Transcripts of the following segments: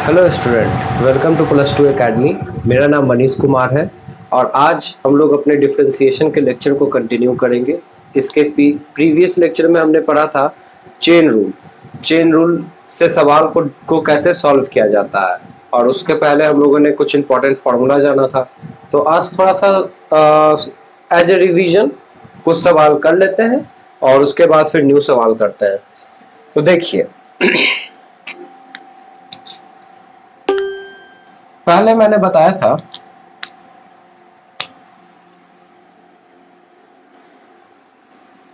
Hello student, welcome two plus two academy. मेरा नाम मनीष कुमार है और आज हम लोग अपने डिफरेंशिएशन के लेक्चर को कंटिन्यू करेंगे। इसके प्रीवियस लेक्चर में हमने पढ़ा था चेन रूल। चेन रूल से सवाल को कैसे सॉल्व किया जाता है और उसके पहले हम लोगों ने कुछ इंपॉर्टेंट फार्मूला जाना था। तो आज थोड़ा सा एज ए रिवीजन कुछ सवाल कर लेते हैं और उसके बाद फिर न्यू सवाल करते हैं। तो देखिए, पहले मैंने बताया था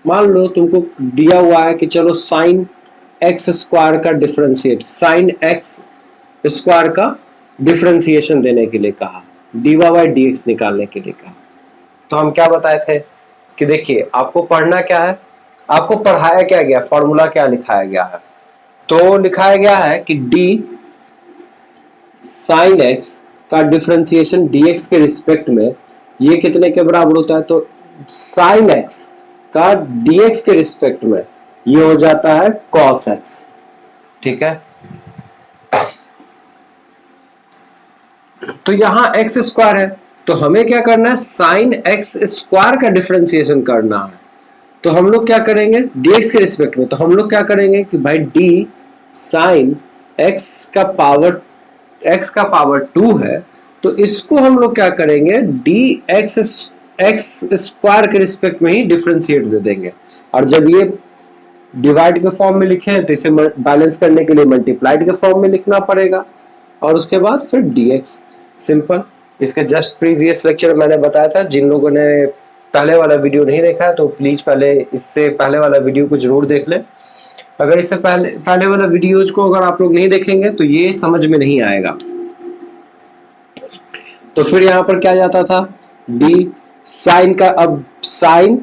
मान लो तुमको दिया हुआ है कि चलो साइन एक्स स्क्वायर का डिफरेंशिएट, साइन एक्स स्क्वायर का डिफरेंशिएशन देने के लिए कहा, d y by d x निकालने के लिए कहा। तो हम क्या बताए थे कि देखिए आपको पढ़ना क्या है, आपको पढ़ाया क्या गया, फॉर्मूला क्या लिखाया गया है। तो लिखाया गया है कि डी साइन एक्स का डिफरेंशिएशन dx के रिस्पेक्ट में ये कितने के बराबर होता है। तो साइन एक्स का dx के रिस्पेक्ट में ये हो जाता है cos x। ठीक है, तो यहां एक्स स्क्वायर है तो हमें क्या करना है, साइन एक्स स्क्वायर का डिफरेंशिएशन करना है। तो हम लोग क्या करेंगे dx के रिस्पेक्ट में, तो हम लोग क्या करेंगे कि भाई d साइन x का पावर 2 है, तो इसको हम लोग क्या करेंगे डी एक्स स्क्वायर के रिस्पेक्ट में ही डिफरेंशिएट दे देंगे। और जब ये डिवाइड के फॉर्म में लिखे हैं तो इसे बैलेंस करने के लिए मल्टीप्लाइड के फॉर्म में लिखना पड़ेगा और उसके बाद फिर dx। सिंपल। इसके जस्ट प्रीवियस लेक्चर मैंने बताया था, जिन लोगों ने पहले वाला वीडियो नहीं देखा है तो प्लीज पहले इससे पहले वाला वीडियो को जरूर देख लें। अगर इससे पहले वाला वीडियोज को अगर आप लोग नहीं देखेंगे तो ये समझ में नहीं आएगा। तो फिर यहाँ पर क्या जाता था, डी साइन का, अब साइन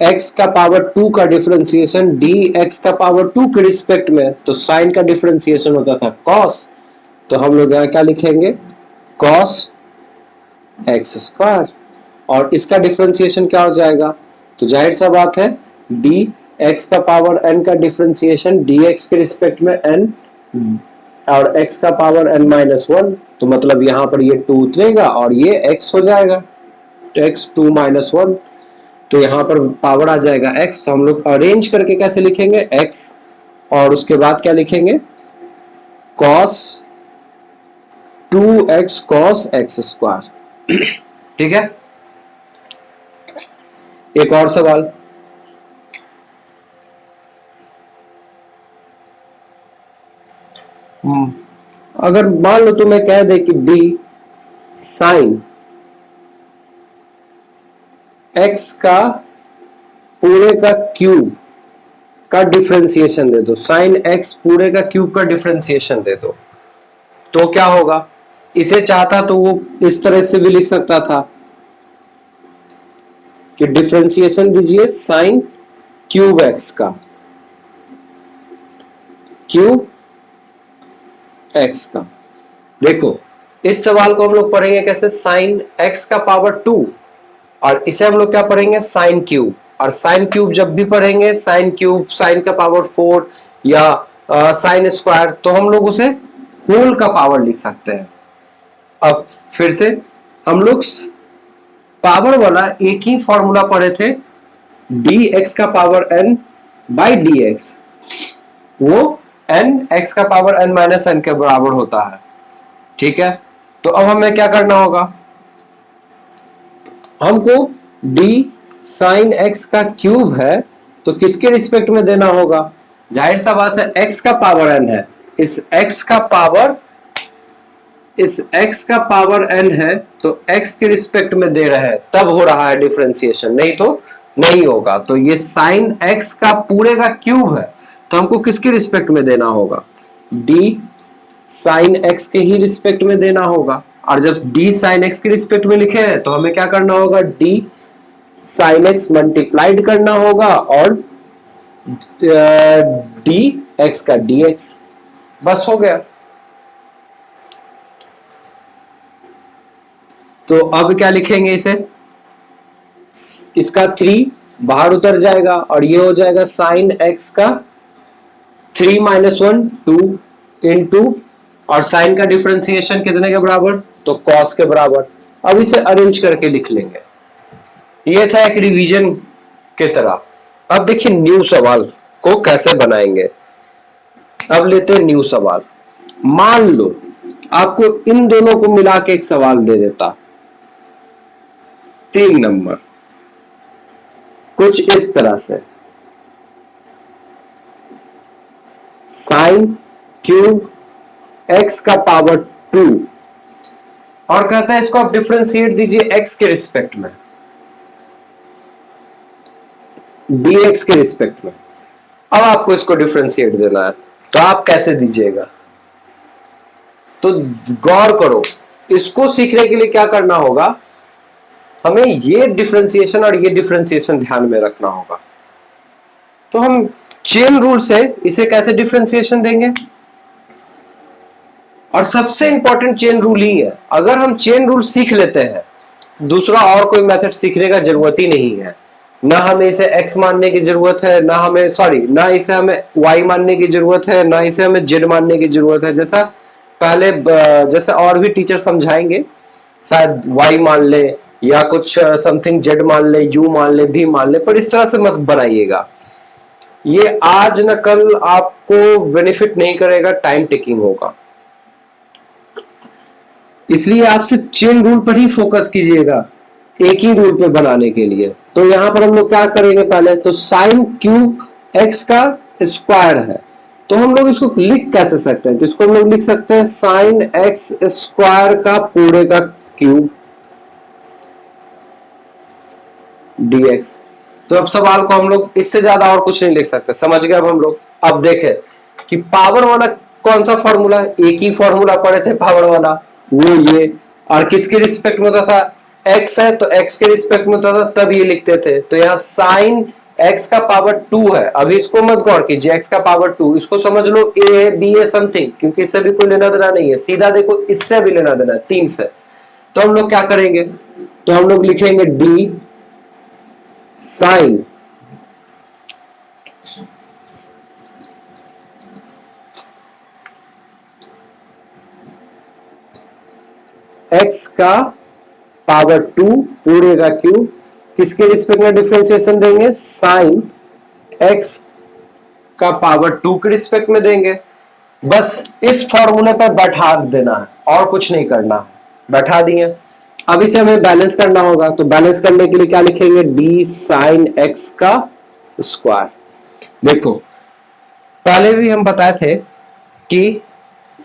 एक्स का पावर 2 का डिफरेंशिएशन डी एक्स का पावर 2 के रिस्पेक्ट में, तो साइन का डिफरेंशिएशन होता था कॉस। तो हम लोग यहाँ क्या लिखेंगे, कॉस एक्स स्क्वायर। और इसका डिफरेंशिएशन क्या हो जाएगा, तो जाहिर सा बात है डी एक्स का पावर n का डिफरेंशिएशन डी एक्स के रिस्पेक्ट में n और x का पावर n माइनस 1, तो मतलब यहाँ पर ये 2 उतरेगा और ये x हो जाएगा, तो x 2 माइनस 1, तो यहाँ पर पावर आ जाएगा x। तो हम लोग अरेंज करके कैसे लिखेंगे x और उसके बाद क्या लिखेंगे cos 2x cos x square. ठीक है, एक और सवाल, अगर मान लो तुम्हें कह दे कि डी साइन एक्स का पूरे का क्यूब का डिफरेंशिएशन दे दो, साइन एक्स पूरे का क्यूब का डिफरेंशिएशन दे दो, तो क्या होगा। इसे चाहता तो वो इस तरह से भी लिख सकता था कि डिफरेंशिएशन दीजिए साइन क्यूब एक्स का, क्यूब एक्स का। देखो इस सवाल को हम लोग पढ़ेंगे कैसे, साइन एक्स का पावर 2 और इसे हम लोग क्या पढ़ेंगे साइन क्यूब। और साइन क्यूब जब भी पढ़ेंगे, साइन क्यूब साइन का पावर 4 या साइन स्क्वायर, तो हम लोग उसे होल का पावर लिख सकते हैं। अब फिर से हम लोग पावर वाला एक ही फॉर्मूला पढ़े थे, डी एक्स का power n by d x, वो n x का पावर n माइनस n के बराबर होता है। ठीक है, तो अब हमें क्या करना होगा, हमको d साइन x का क्यूब है तो किसके रिस्पेक्ट में देना होगा, जाहिर सा बात है x का पावर n है, इस x का पावर n है तो x के रिस्पेक्ट में दे रहे हैं तब हो रहा है डिफरेंशिएशन, नहीं तो नहीं होगा। तो ये साइन x का पूरे का क्यूब है तो हमको किसके रिस्पेक्ट में देना होगा, d साइन x के ही रिस्पेक्ट में देना होगा। और जब d साइन x के रिस्पेक्ट में लिखे हैं तो हमें क्या करना होगा, d साइन x मल्टीप्लाइड करना होगा और d x का dx, बस हो गया। तो अब क्या लिखेंगे इसे, इसका 3 बाहर उतर जाएगा और ये हो जाएगा साइन x का 3 माइनस 1 2 इंटू और साइन का डिफरेंशिएशन कितने के बराबर, तो कॉस के बराबर। अब इसे अरेंज करके लिख लेंगे। ये था एक रिवीजन की तरह। अब देखिए न्यू सवाल को कैसे बनाएंगे। अब लेते हैं न्यू सवाल। मान लो आपको इन दोनों को मिला के एक सवाल दे देता, 3 नंबर, कुछ इस तरह से, साइन क्यूब एक्स का पावर 2, और कहता है इसको आप डिफरेंशिएट दीजिए एक्स के रिस्पेक्ट में, dx के रिस्पेक्ट में। अब आपको इसको डिफरेंशिएट देना है, तो आप कैसे दीजिएगा, तो गौर करो। इसको सीखने के लिए क्या करना होगा, हमें ये डिफरेंशिएशन और ये डिफरेंशिएशन ध्यान में रखना होगा। तो हम चेन रूल से इसे कैसे डिफरेंशिएशन देंगे, और सबसे इंपॉर्टेंट चेन रूल ही है। अगर हम चेन रूल सीख लेते हैं, दूसरा और कोई मेथड सीखने का जरूरत ही नहीं है। ना हमें इसे x मानने की जरूरत है, ना हमें ना इसे हमें y मानने की जरूरत है, ना इसे हमें z मानने की जरूरत है। जैसा पहले जैसे और भी टीचर समझाएंगे, शायद y मान ले या कुछ समथिंग z मान ले, u मान ले, v मान ले, पर इस तरह से मत बनाइएगा। ये आज न कल आपको बेनिफिट नहीं करेगा, टाइम टेकिंग होगा। इसलिए आप सिर्फ चेन रूल पर ही फोकस कीजिएगा, एक ही रूल पे बनाने के लिए। तो यहां पर हम लोग क्या करेंगे, पहले तो साइन क्यूब एक्स का स्क्वायर है, तो हम लोग इसको लिख कैसे सकते हैं, तो इसको हम लोग लिख सकते हैं साइन एक्स स्क्वायर का पूरे का क्यूब dx। तो अब सवाल को हम लोग इससे ज्यादा और कुछ नहीं लिख सकते, समझ गए अब हम लोग। अब देखें कि पावर वाला कौन सा फॉर्मूला, एक ही फॉर्मूला पढ़े थे पावर वाला, वो ये, और किसके रिस्पेक्ट में होता था, x है तो x के रिस्पेक्ट में होता था, तब ये लिखते थे। तो यहाँ साइन x का पावर 2 है, अभी इसको मत गौर कीजिए, x का पावर 2, इसको समझ लो a है, b है, समथिंग, क्योंकि इससे भी कोई लेना देना नहीं है। सीधा देखो इससे भी लेना देना है, 3 से। तो हम लोग क्या करेंगे, तो हम लोग लिखेंगे d साइन x का पावर 2 पूरे का क्यूब, किसके रिस्पेक्ट में डिफरेंशिएशन देंगे, साइन x का पावर 2 के रिस्पेक्ट में देंगे। बस इस फॉर्मूले पर बैठा देना है और कुछ नहीं करना है, बैठा दिए। अब इसे हमें बैलेंस करना होगा, तो बैलेंस करने के लिए क्या लिखेंगे, d साइन x का स्क्वायर। देखो पहले भी हम बताए थे कि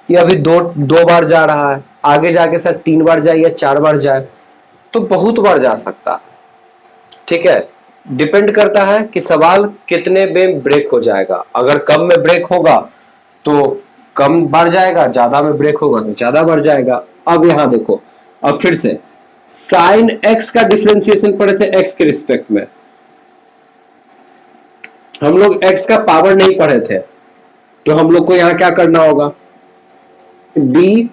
ये अभी दो बार जा रहा है, आगे जाके शायद 3 बार जाए या 4 बार जाए, तो बहुत बार जा सकता। ठीक है, डिपेंड करता है कि सवाल कितने में ब्रेक हो जाएगा। अगर कम में ब्रेक होगा तो कम बार जाएगा, ज्यादा में ब्रेक होगा तो ज्यादा बार जाएगा। अब यहां देखो, अब फिर से साइन एक्स का डिफरेंशिएशन पढ़े थे एक्स के रिस्पेक्ट में, हम लोग एक्स का पावर नहीं पढ़े थे, तो हम लोग को यहां क्या करना होगा, डी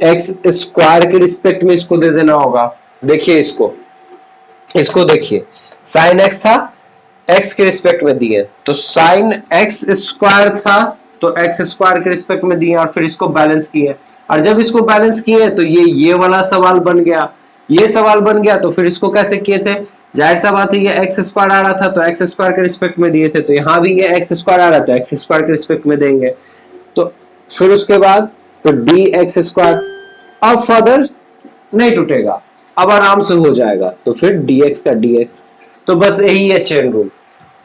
एक्स स्क्वायर के रिस्पेक्ट में इसको दे देना होगा। देखिए इसको देखिए, साइन एक्स था, एक्स के रिस्पेक्ट में दिए, तो साइन एक्स स्क्वायर था तो एक्स स्क्वायर के रिस्पेक्ट में दिए, और फिर इसको बैलेंस किए। और जब इसको बैलेंस किए तो ये वाला सवाल बन गया, ये सवाल बन गया। तो फिर इसको कैसे किए थे, जाहिर सा बात है ये एक्स स्क्वायर आ रहा था तो एक्स स्क्वायर के रिस्पेक्ट में दिए थे, तो यहाँ भी ये एक्स स्क्वायर आ रहा था, एक्स स्क्वायर के रिस्पेक्ट में देंगे। तो फिर उसके बाद तो डी एक्स स्क्वायर, अब फर्दर नहीं टूटेगा, अब आराम से हो जाएगा, तो फिर dx का dx। तो बस यही है चेन रूल,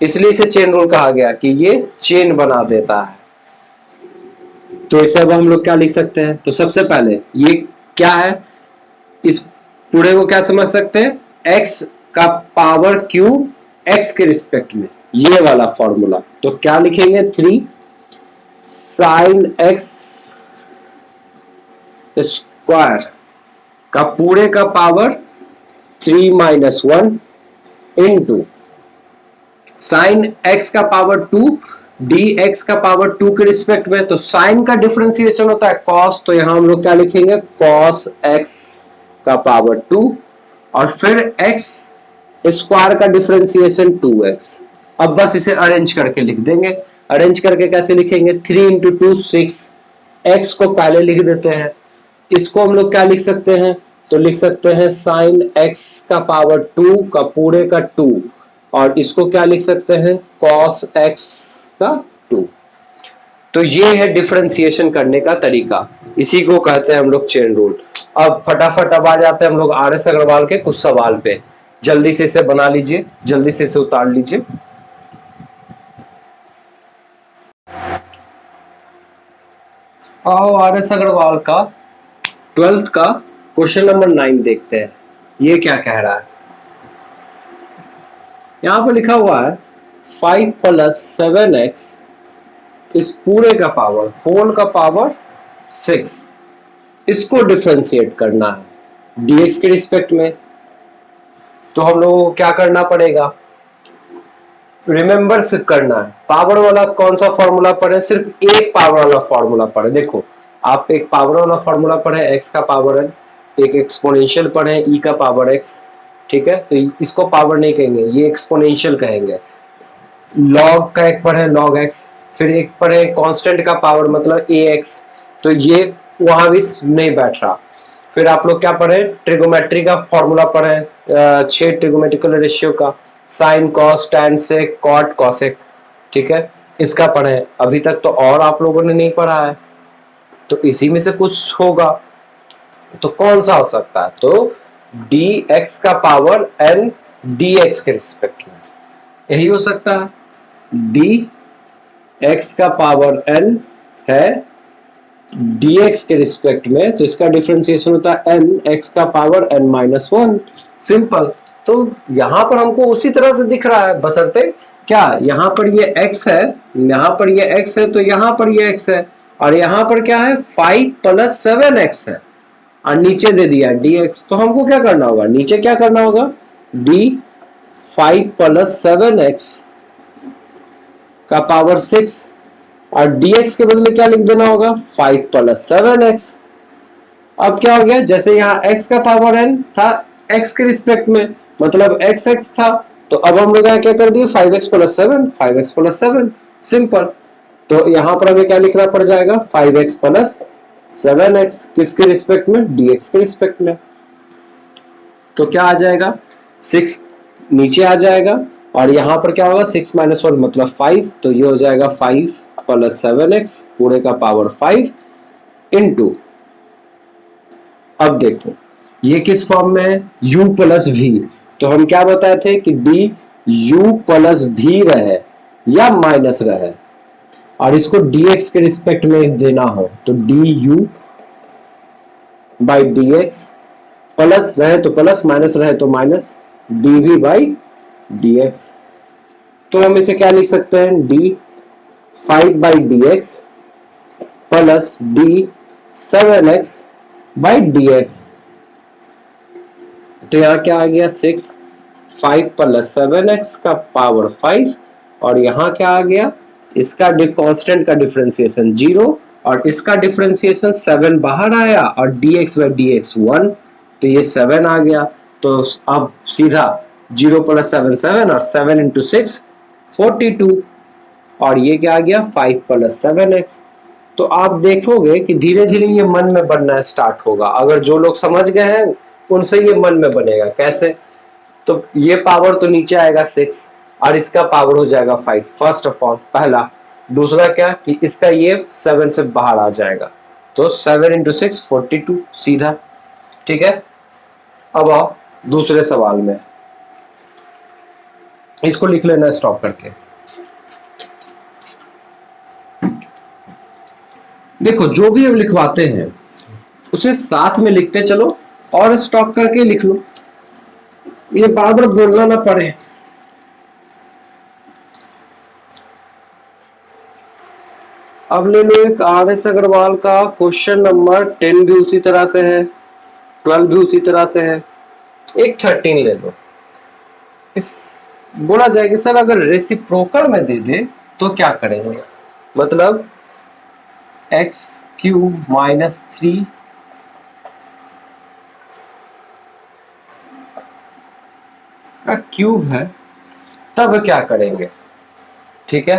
इसलिए इसे चेन रूल कहा गया कि ये चेन बना देता है। तो इसे अब हम लोग क्या लिख सकते हैं, तो सबसे पहले ये क्या है, इस पूरे को क्या समझ सकते हैं, x का पावर क्यूब x के रिस्पेक्ट में, ये वाला फॉर्मूला। तो क्या लिखेंगे, 3 साइन x स्क्वायर का पूरे का पावर 3 - 1 इंटू साइन x का पावर 2 dx का पावर 2 के रिस्पेक्ट में। तो साइन का डिफरेंशिएशन होता है cos, तो यहां हम लोग क्या लिखेंगे, cos x का पावर 2, और फिर x स्क्वायर का डिफरेंशिएशन 2x। अब बस इसे अरेंज करके लिख देंगे। अरेंज करके कैसे लिखेंगे, 3 × 2 6, x को पहले लिख देते हैं, इसको हम लोग क्या लिख सकते हैं, तो लिख सकते हैं साइन x का पावर 2 का पूरे का 2, और इसको क्या लिख सकते हैं cos x का 2। तो ये है डिफरेंशिएशन करने का तरीका, इसी को कहते हैं हम लोग चेन रूल। अब फटाफट अब आ जाते हैं हम लोग आर एस अग्रवाल के कुछ सवाल पे। जल्दी से इसे बना लीजिए, जल्दी से इसे उतार लीजिए। आओ आर एस अग्रवाल का 12th का क्वेश्चन नंबर 9 देखते हैं, ये क्या कह रहा है। यहां पर लिखा हुआ है 5 + 7x इस पूरे का पावर होल का पावर 6, इसको डिफरेंशिएट करना है dx के रिस्पेक्ट में। तो हम लोगों को क्या करना पड़ेगा, रिमेंबर करना है पावर वाला कौन सा फॉर्मूला पढ़े, सिर्फ एक पावर वाला फॉर्मूला पढ़े। देखो आप एक पावर वाला फॉर्मूला पढ़े x का पावर n, एक एक्सपोनेंशियल पढ़े e का पावर x, ठीक है। तो इसको पावर नहीं कहेंगे, ये एक्सपोनेंशियल कहेंगे। लॉग का एक पढ़े लॉग x, फिर एक पढ़े कांस्टेंट का पावर मतलब ax, तो ये वहां भी नहीं बैठ रहा। फिर आप लोग क्या पढ़े, ट्रिगोमेट्री का फॉर्मूला पढ़े, 6 ट्रिगोमेट्रिकल रेशियो का, sine cos tan sec cot cosec, ठीक है, इसका पढ़े। अभी तक तो और आप लोगों ने नहीं पढ़ा है, तो इसी में से कुछ होगा। तो कौन सा हो सकता है, तो dx का पावर n dx के रिस्पेक्ट में, यही हो सकता है। dx का पावर n है dx के रिस्पेक्ट में, तो इसका डिफरेंशिएशन होता है n x का पावर n-1, सिंपल। तो यहां पर हमको उसी तरह से दिख रहा है, बशर्ते क्या यहां पर ये x है, यहां पर ये x है, तो यहां पर ये x है, और यहां पर क्या है 5 + 7x है, और नीचे दे दिया dx। तो हमको क्या करना होगा, नीचे क्या करना होगा, d 5 + 7x का पावर 6, और dx के बदले क्या लिख देना होगा 5 + 7x। अब क्या हो गया, जैसे यहाँ x का पावर n था x के रिस्पेक्ट में, मतलब x था, तो अब हम लोग क्या कर दिए 5x + 7, 5x + 7, सिंपल। तो यहाँ पर हमें क्या लिखना पड़ जाएगा 5x + 7x, किसके रिस्पेक्ट में, dx के रिस्पेक्ट में। तो क्या आ जाएगा 6 नीचे आ जाएगा, और यहाँ पर क्या होगा 6 - 1 मतलब 5, तो ये हो जाएगा 5 + 7x पूरे का पावर 5 इंटू, अब देखो ये किस फॉर्म में है, u + v। तो हम क्या बताए थे कि d u + v रहे या माइनस रहे, और इसको dx के रिस्पेक्ट में देना हो तो du / dx, प्लस रहे तो प्लस, माइनस रहे तो माइनस, dv / dx। तो हम इसे क्या लिख सकते हैं, d 5/dx plus d 7x by dx। तो यहाँ क्या आ गया 6, 5 + 7x का पावर 5, और यहाँ क्या आ गया, इसका कांस्टेंट का डिफरेंशिएशन 0, और इसका डिफरेंशिएशन 7 बाहर आया, और dx/dx 1, तो ये 7 आ गया। तो अब सीधा 0 + 7 7, और 7 × 6 42, और ये क्या आ गया 5 + 7x। तो आप देखोगे कि धीरे धीरे ये मन में बनना स्टार्ट होगा, अगर जो लोग समझ गए हैं उनसे ये मन में बनेगा। कैसे, तो ये पावर तो नीचे आएगा 6, और इसका पावर हो जाएगा 5, फर्स्ट ऑफ ऑल पहला। दूसरा क्या कि इसका ये 7 से बाहर आ जाएगा, तो 7 × 6 42 सीधा, ठीक है। अब आओ दूसरे सवाल में, इसको लिख लेना स्टॉप करके। देखो जो भी हम लिखवाते हैं उसे साथ में लिखते चलो, और स्टॉप करके लिख लो, ये बार बार बोलना ना पड़े। अब ले लो एक आर एस अग्रवाल का क्वेश्चन नंबर 10 भी उसी तरह से है, 12 भी उसी तरह से है, एक 13 ले लो। इस बोला जाए कि सर अगर रेसिप्रोकल में दे दे तो क्या करेंगे, मतलब x³ - 3 का क्यूब है, तब क्या करेंगे, ठीक है।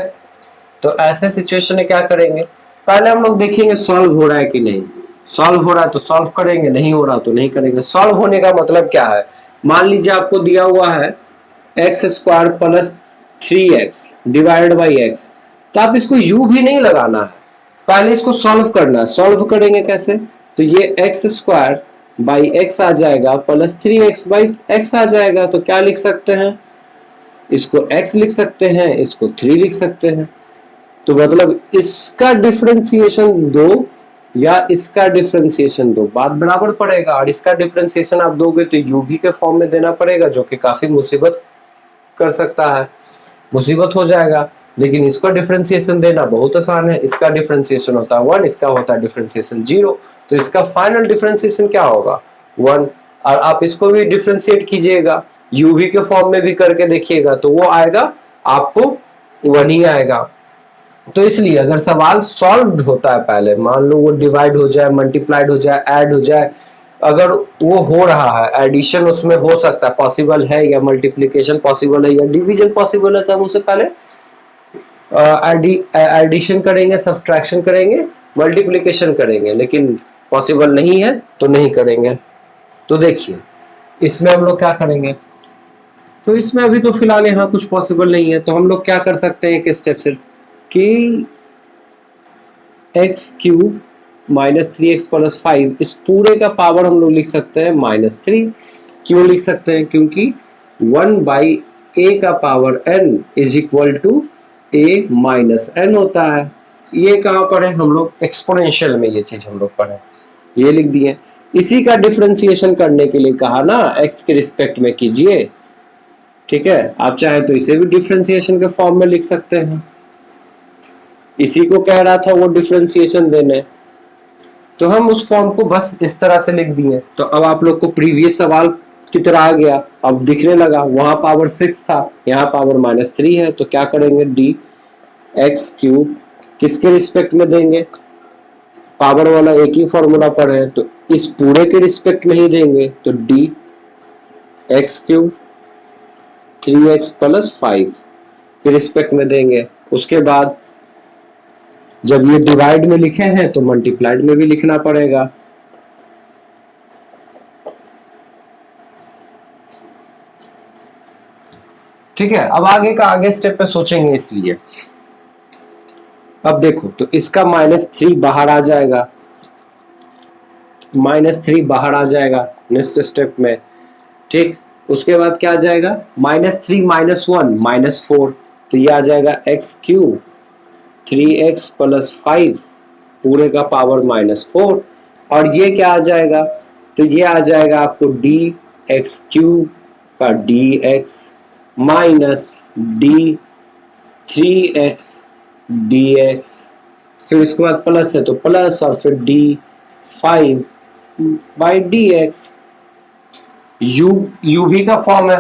तो ऐसे सिचुएशन में क्या करेंगे, पहले हम लोग देखेंगे सॉल्व हो रहा है कि नहीं। सॉल्व हो रहा है तो सॉल्व करेंगे, नहीं हो रहा तो नहीं करेंगे। सॉल्व होने का मतलब क्या है, मान लीजिए आपको दिया हुआ है x square plus 3x divided by x, तो आप इसको u भी नहीं लगाना है, पहले इसको सॉल्व करना है। सॉल्व करेंगे कैसे, तो ये एक्स स्क्वायर बाई एक्स आ जाएगा प्लस 3x बाई एक्स आ जाएगा। तो क्या लिख सकते हैं, इसको x लिख सकते हैं, इसको 3 लिख सकते हैं। तो मतलब इसका डिफरेंशिएशन दो या इसका डिफरेंशिएशन दो, बात बराबर पड़ेगा। और इसका डिफरेंशिएशन आप दोगे तो u भी के फॉर्म में देना पड़ेगा, जो कि काफी मुसीबत कर सकता है, मुसीबत हो जाएगा। लेकिन इसका डिफरेंशिएशन देना बहुत आसान है। इसका डिफरेंशिएशन होता है 1, इसका होता है डिफरेंशिएशन 0, तो इसका फाइनल डिफरेंशिएशन क्या होगा 1। और आप इसको भी डिफरेंशिएट कीजिएगा, uv के फॉर्म में भी करके देखिएगा, तो वो आएगा आपको 1 ही आएगा। तो इसलिए अगर सवाल सॉल्व होता है, पहले मान लो वो डिवाइड हो जाए, मल्टीप्लाइड हो जाए, ऐड हो जाए, अगर वो हो रहा है, एडिशन उसमें हो सकता है, पॉसिबल है, या मल्टीप्लिकेशन पॉसिबल है, या डिवीजन पॉसिबल है, तो हम उससे पहले एडिशन करेंगे, सब्ट्रैक्शन करेंगे, मल्टीप्लिकेशन करेंगे। लेकिन पॉसिबल नहीं है तो नहीं करेंगे। तो देखिए इसमें हम लोग क्या करेंगे, तो इसमें अभी तो फिलहाल यहाँ कुछ पॉसिबल नहीं है, तो हम लोग क्या कर सकते हैं, एक स्टेप सिर्फ कि x cube minus 3x plus 5, इस पूरे का पावर हम लोग लिख सकते हैं -3। क्यों लिख सकते हैं, क्योंकि 1 बाई ए का power n is equal to a minus n होता है। ये कहाँ पर है, हम लोग एक्सपोनेंशियल में ये चीज हम लोग पढ़े, ये लिख दिए। इसी का डिफरेंशिएशन करने के लिए कहा ना, x के रिस्पेक्ट में कीजिए, ठीक है। आप चाहे तो इसे भी डिफरेंशिएशन के फॉर्म में लिख सकते हैं, इसी को कह रहा था वो डिफरेंशिएशन देने, तो हम उस फॉर्म को बस इस तरह से लिख दिए। तो अब आप लोग को प्रीवियस सवाल की तरह आ गया, अब दिखने लगा, वहां पावर 6 था, यहाँ पावर -3 है, तो क्या करेंगे, डी एक्स क्यूब किसके रिस्पेक्ट में देंगे, पावर वाला एक ही फॉर्मूला पर है, तो इस पूरे के रिस्पेक्ट में ही देंगे, तो d x cube 3x plus 5 के रिस्पेक्ट में देंगे। उसके बाद जब ये डिवाइड में लिखे हैं तो मल्टीप्लाइड में भी लिखना पड़ेगा। ठीक है, अब आगे का आगे स्टेप पे सोचेंगे, इसलिए अब देखो, तो इसका -3 बाहर आ जाएगा, -3 बाहर आ जाएगा नेक्स्ट स्टेप में, ठीक। उसके बाद क्या आ जाएगा, -3 -1 -4, तो ये आ जाएगा एक्स क्यूब 3x प्लस 5 पूरे का पावर -4, और ये क्या आ जाएगा, तो ये आ जाएगा आपको डी एक्स क्यूब का dx minus D 3x dx, फिर उसके बाद प्लस है तो प्लस, और फिर d5 बाई dx। u भी का फॉर्म है,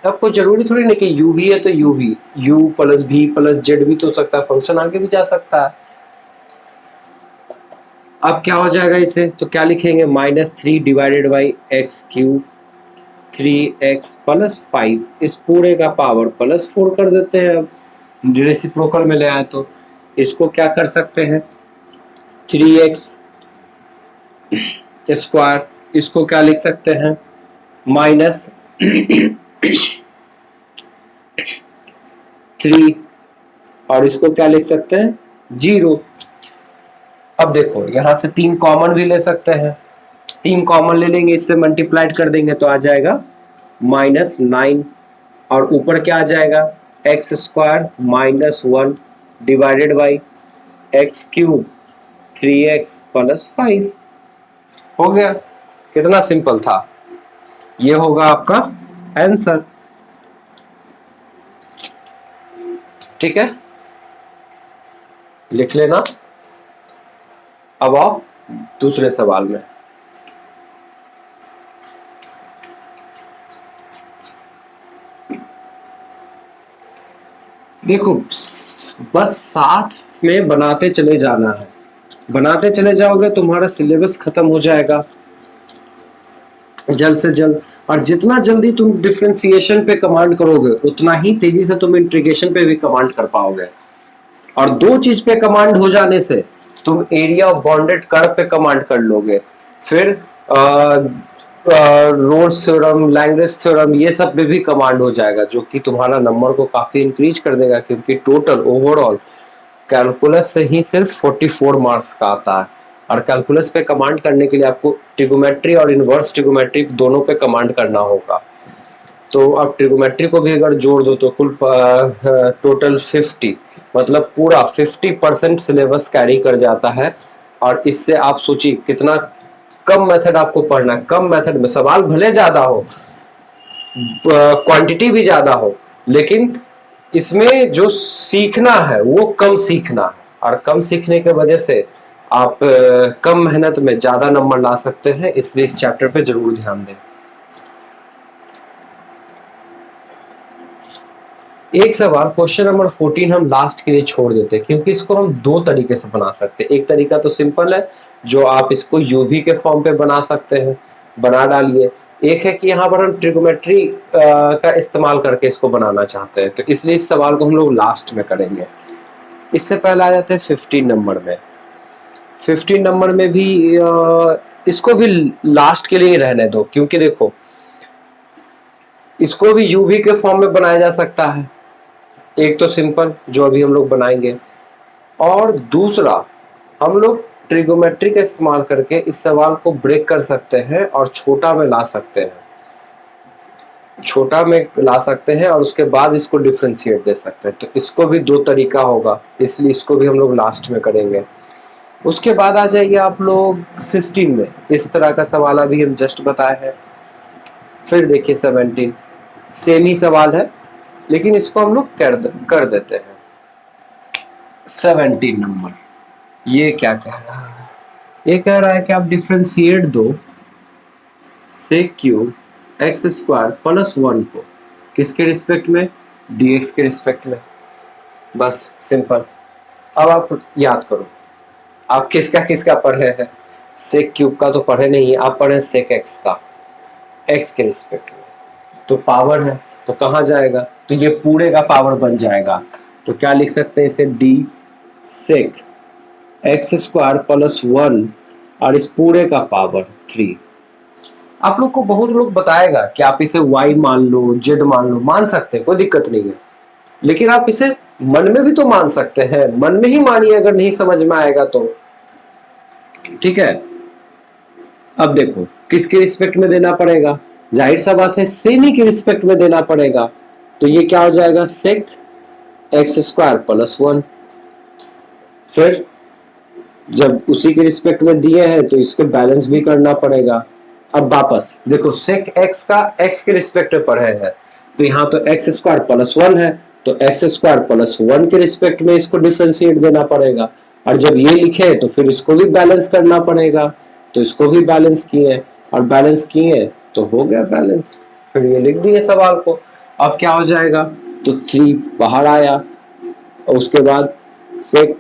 आपको जरूरी थोड़ी नहीं कि u भी है तो u भी, u plus v plus z भी तो हो सकता है, फंक्शन आगे भी जा सकता है। अब क्या हो जाएगा इसे, तो क्या लिखेंगे, -3 divided by x cube 3x plus 5, इस पूरे का पावर +4 कर देते हैं। अब रेसिप्रोकल में ले आए तो इसको क्या कर सकते हैं, 3x स्क्वायर, इसको क्या लिख सकते हैं, माइनस 3, और इसको क्या लिख सकते हैं, 0। अब देखो यहां से 3 कॉमन भी ले सकते हैं, 3 कॉमन ले लेंगे, इससे मल्टीप्लाइड कर देंगे तो आ जाएगा -9, और ऊपर क्या आ जाएगा, x square -1 divided by x cube 3x plus 5। हो गया, कितना सिंपल था, ये होगा आपका आंसर। ठीक है, लिख लेना। अब आओ दूसरे सवाल में। देखो बस साथ में बनाते चले जाना है, बनाते चले जाओगे तुम्हारा सिलेबस खत्म हो जाएगा जल्द से जल्द, और जितना जल्दी तुम डिफरेंशिएशन पे कमांड करोगे उतना ही तेजी से तुम इंटीग्रेशन पे भी कमांड कर पाओगे। और दो चीज पे कमांड हो जाने से तुम एरिया ऑफ बाउंडेड कर्व पे कमांड कर लोगे, फिर रोल्स थ्योरम, लैग्रेंज थ्योरम, ये सब पे भी कमांड हो जाएगा, जो कि तुम्हारा नंबर को काफी इंक्रीज कर देगा, क्योंकि टोटल ओवरऑल कैलकुलस से ही सिर्फ 44 मार्क्स का आता है। और कैलकुलस पे कमांड करने के लिए आपको ट्रिगोमेट्री और इनवर्स ट्रिगोमेट्री दोनों पे कमांड करना होगा। तो अब ट्रिगोमेट्री को भी अगर जोड़ दो तो कुल टोटल 50, मतलब पूरा 50% सिलेबस कैरी कर जाता है। और इससे आप सोचिए कितना कम मेथड आपको पढ़ना है। कम मेथड में सवाल भले ज्यादा हो, क्वांटिटी भी ज्यादा हो, लेकिन इसमें जो सीखना है वो कम सीखना है, और कम सीखने की वजह से आप कम मेहनत में ज्यादा नंबर ला सकते हैं। इसलिए इस चैप्टर पे जरूर ध्यान दें। एक सवाल क्वेश्चन नंबर 14 हम लास्ट के लिए छोड़ देते हैं, क्योंकि इसको हम दो तरीके से बना सकते हैं। एक तरीका तो सिंपल है, जो आप इसको यूवी के फॉर्म पे बना सकते हैं, बना डालिए। एक है कि यहाँ पर हम ट्रिगोमेट्री का इस्तेमाल करके इसको बनाना चाहते हैं, तो इसलिए इस सवाल को हम लोग लास्ट में करेंगे। इससे पहले आ जाते हैं 15 नंबर में। 15 नंबर में भी इसको भी लास्ट के लिए ही रहने दो, क्योंकि देखो इसको भी यूवी के फॉर्म में बनाया जा सकता है। एक तो सिंपल जो अभी हम लोग बनाएंगे, और दूसरा हम लोग ट्रिगोमेट्री का इस्तेमाल करके इस सवाल को ब्रेक कर सकते हैं और छोटा में ला सकते हैं, छोटा में ला सकते हैं और उसके बाद इसको डिफ्रेंशिएट दे सकते हैं। तो इसको भी दो तरीका होगा, इसलिए इसको भी हम लोग लास्ट में करेंगे। उसके बाद आ जाइए आप लोग 16 में। इस तरह का सवाल अभी हम जस्ट बताए हैं। फिर देखिए 17, सेम ही सवाल है, लेकिन इसको हम लोग कर देते हैं। 17 नंबर ये क्या कह रहा है? ये कह रहा है कि आप डिफ्रेंशिएट दो sec cube x square plus 1 को किसके रिस्पेक्ट में? dx के रिस्पेक्ट में। बस सिंपल। अब आप याद करो, आप किसका किसका पढ़े हैं? सेक क्यूब का तो पढ़े नहीं, आप पढ़े सेक एक्स का, एक्स के रिस्पेक्ट में। तो पावर है तो कहाँ जाएगा? तो ये पूरे का पावर बन जाएगा। तो क्या लिख सकते हैं इसे? D sec x square plus 1 और इस पूरे का पावर 3। आप लोग को बहुत लोग बताएगा कि आप इसे y मान लो, z मान लो, मान सकते हैं, कोई दिक्कत नहीं है, लेकिन आप इसे मन में भी तो मान सकते हैं। मन में ही मानिए, अगर नहीं समझ में आएगा तो। ठीक है, अब देखो किसके रिस्पेक्ट में देना पड़ेगा? जाहिर सा बात है सेमी के रिस्पेक्ट में देना पड़ेगा। तो ये क्या हो जाएगा? Sec x square plus 1। फिर जब उसी के रिस्पेक्ट में दिए हैं तो इसके बैलेंस भी करना पड़ेगा। अब वापस देखो, सेक एक्स का एक्स के रिस्पेक्ट में पढ़े हैं, तो यहाँ तो एक्स स्क्वायर प्लस 1 है, तो एक्स स्क्वायर प्लस 1 के रिस्पेक्ट में इसको डिफरेंशिएट देना पड़ेगा। और जब ये लिखे तो फिर इसको भी बैलेंस करना पड़ेगा, तो इसको भी बैलेंस किए, और बैलेंस किए तो हो गया बैलेंस। फिर ये लिख दिए सवाल को। अब क्या हो जाएगा? तो 3 बाहर आया, और उसके बाद सेक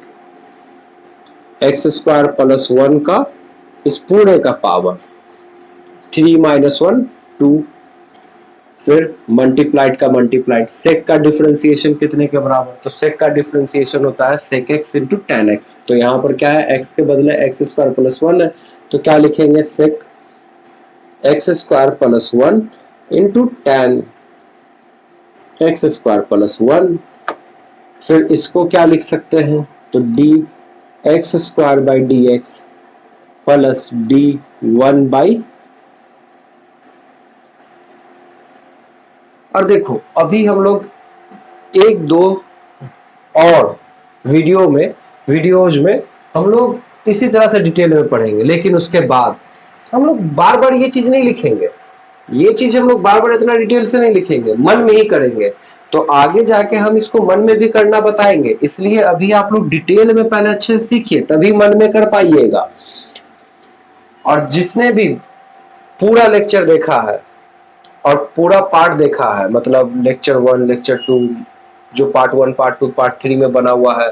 एक्स स्क्वायर प्लस 1 का इस पूरे का पावर 3 माइनस 1 2, फिर मल्टीप्लाइड का मल्टीप्लाइड। सेक का डिफरेंशिएशन कितने के बराबर? तो सेक का डिफरेंशिएशन होता है sec x into tan x. तो यहाँ पर क्या है? एक्स के बदले एक्स स्क्वायर प्लस 1 है, तो क्या लिखेंगे? Sec x square plus 1 into tan x square plus 1। फिर इसको क्या लिख सकते हैं? तो d x square by d x plus d 1 by. और देखो अभी हम लोग एक दो और वीडियोज में हम लोग इसी तरह से डिटेल में पढ़ेंगे, लेकिन उसके बाद हम लोग बार बार ये चीज नहीं लिखेंगे। ये चीज हम लोग बार बार इतना डिटेल से नहीं लिखेंगे, मन में ही करेंगे। तो आगे जाके हम इसको मन में भी करना बताएंगे, इसलिए अभी आप लोग डिटेल में पहले अच्छे से सीखिए, तभी मन में कर पाइएगा। और जिसने भी पूरा लेक्चर देखा है और पूरा पार्ट देखा है, मतलब लेक्चर 1 लेक्चर 2 जो पार्ट 1 पार्ट 2 पार्ट 3 में बना हुआ है,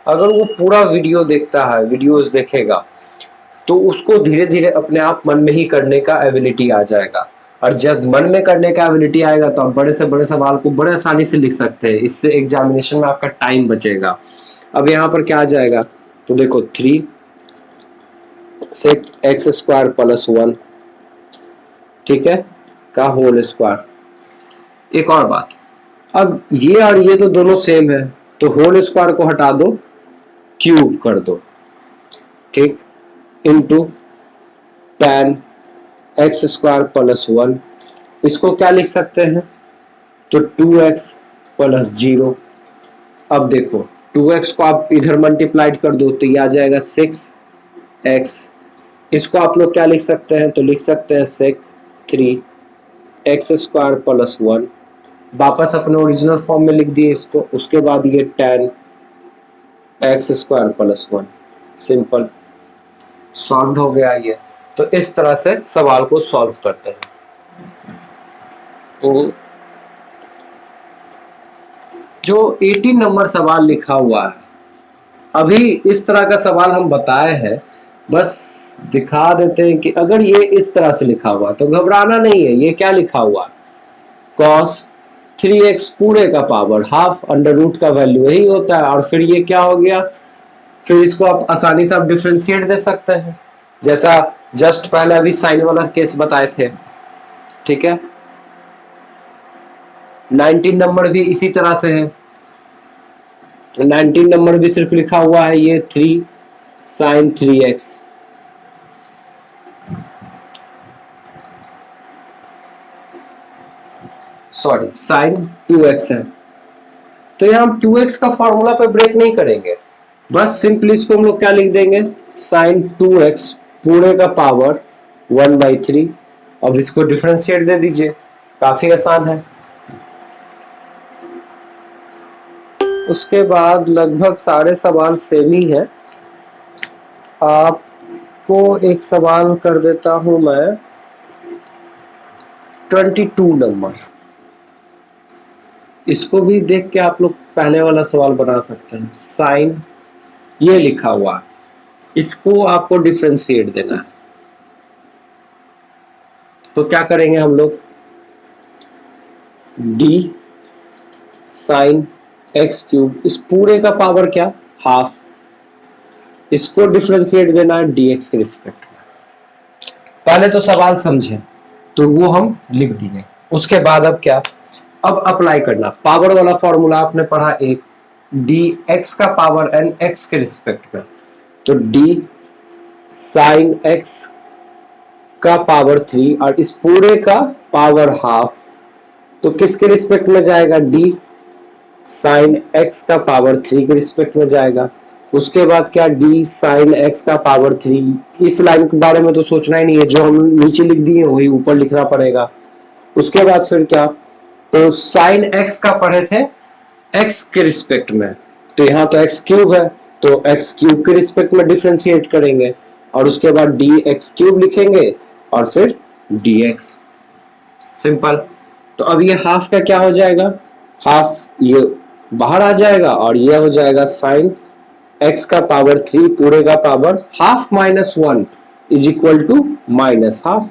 अगर वो पूरा वीडियो देखता है, वीडियोस देखेगा, तो उसको धीरे धीरे अपने आप मन में ही करने का एबिलिटी आ जाएगा। और जब मन में करने का एबिलिटी आएगा तो आप बड़े से बड़े सवाल को बड़े आसानी से लिख सकते हैं, इससे एग्जामिनेशन में आपका टाइम बचेगा। अब यहाँ पर क्या आ जाएगा, तो देखो 3 sec x स्क्वायर प्लस 1, ठीक है, का होल स्क्वायर। एक और बात, अब ये और ये तो दोनों सेम है, तो होल स्क्वायर को हटा दो, क्यूब कर दो, ठीक, into tan x square plus 1, इसको क्या लिख सकते हैं, तो 2x प्लस 0। अब देखो 2x को आप इधर मल्टीप्लाइड कर दो तो ये आ जाएगा 6x, इसको आप लोग क्या लिख सकते हैं, तो लिख सकते हैं sec 3x स्क्वायर प्लस 1, वापस अपने ओरिजिनल फॉर्म में लिख दिए इसको, उसके बाद ये tan x square plus 1, simple solve हो गया ये। तो इस तरह से सवाल को सॉल्व करते हैं। तो जो 18 नंबर सवाल लिखा हुआ है, अभी इस तरह का सवाल हम बताए हैं, बस दिखा देते हैं कि अगर ये इस तरह से लिखा हुआ तो घबराना नहीं है। ये क्या लिखा हुआ, cos 3x पूरे का पावर हाफ, अंडर रूट का वैल्यू यही होता है, और फिर ये क्या हो गया, फिर इसको आप आसानी से आप डिफरेंशिएट दे सकते हैं, जैसा जस्ट पहले अभी साइन वाला केस बताए थे, ठीक है। 19 नंबर भी इसी तरह से है, 19 नंबर भी सिर्फ लिखा हुआ है ये 3 sin 3x, sorry sin 2x है। तो यहाँ हम 2x का फॉर्मूला पे ब्रेक नहीं करेंगे, बस सिंपली इसको हम लोग क्या लिख देंगे, sin 2x पूरे का पावर 1/3। अब इसको डिफरेंशिएट दे दीजिए, काफी आसान है। उसके बाद लगभग सारे सवाल सेम ही है। आपको एक सवाल कर देता हूं मैं, 22 नंबर, इसको भी देख के आप लोग पहले वाला सवाल बना सकते हैं। साइन ये लिखा हुआ, इसको आपको डिफरेंशिएट देना है, तो क्या करेंगे हम लोग, d साइन x क्यूब, इस पूरे का पावर क्या, हाफ, इसको डिफरेंशिएट देना है dx के रिस्पेक्ट में। पहले तो सवाल समझे, तो वो हम लिख दिए। उसके बाद अब क्या, अब अप्लाई करना, पावर वाला फॉर्मूला आपने पढ़ा एक, dx का पावर n x के रिस्पेक्ट में, तो d साइन x का पावर 3 और इस पूरे का पावर हाफ, तो किसके रिस्पेक्ट में जाएगा, d साइन x का पावर 3 के रिस्पेक्ट में जाएगा। उसके बाद क्या, d साइन x का पावर 3, इस लाइन के बारे में तो सोचना ही नहीं है, जो हम नीचे लिख दिए वही ऊपर लिखना पड़ेगा। उसके बाद फिर क्या, तो साइन x का पढ़े थे x के रिस्पेक्ट में, तो यहाँ तो x क्यूब है, तो x क्यूब के रिस्पेक्ट में डिफरेंशिएट करेंगे, और उसके बाद dx क्यूब लिखेंगे और फिर dx, सिंपल। तो अब ये हाफ का क्या हो जाएगा, हाफ ये बाहर आ जाएगा और ये हो जाएगा साइन x का पावर 3 पूरे का power half minus 1 is equal to minus half,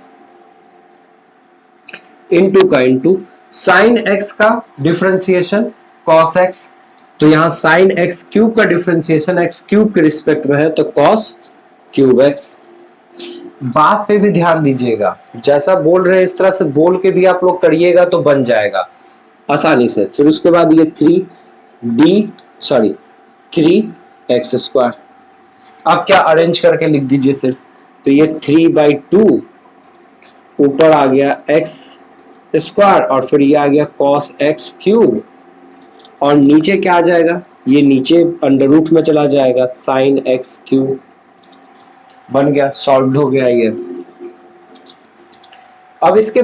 into का इनटू साइन x का डिफरेंशिएशन cos x, तो यहाँ साइन x क्यूब का डिफरेंशिएशन x क्यूब के रिस्पेक्ट में है, तो cos क्यूब x। बात पे भी ध्यान दीजिएगा, जैसा बोल रहे हैं इस तरह से बोल के भी आप लोग करिएगा तो बन जाएगा आसानी से। फिर उसके बाद ये 3x स्क्वायर, अब क्या अरेंज करके लिख दीजिए सिर्फ, तो ये 3/2 ऊपर आ गया x स्क्वायर और फिर ये आ गया cos x क्यूब, और नीचे क्या आ जाएगा, ये नीचे अंडर रूट में चला जाएगा, साइन x क्यूब बन गया, सॉल्व हो गया ये। अब इसके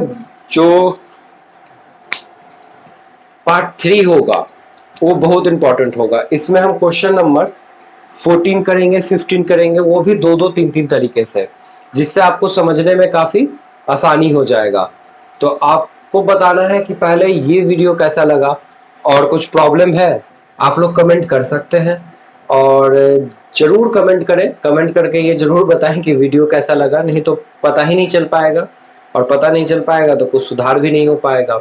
जो पार्ट 3 होगा वो बहुत इंपॉर्टेंट होगा, इसमें हम क्वेश्चन नंबर 14 करेंगे, 15 करेंगे, वो भी 2-2, 3-3 तरीके से, जिससे आपको समझने में काफी आसानी हो जाएगा। तो आपको बताना है कि पहले ये वीडियो कैसा लगा, और कुछ प्रॉब्लम है आप लोग कमेंट कर सकते हैं, और जरूर कमेंट करें, कमेंट करके ये जरूर बताएं कि वीडियो कैसा लगा, नहीं तो पता ही नहीं चल पाएगा। और पता नहीं चल पाएगा तो कुछ सुधार भी नहीं हो पाएगा।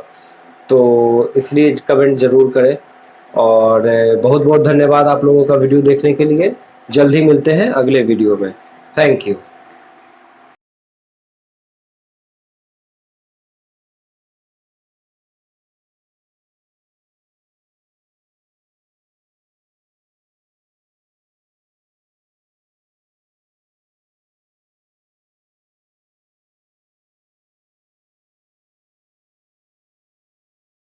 तो इसलिए कमेंट ज़रूर करें। और बहुत बहुत धन्यवाद आप लोगों का वीडियो देखने के लिए। जल्द ही मिलते हैं अगले वीडियो में। Thank you.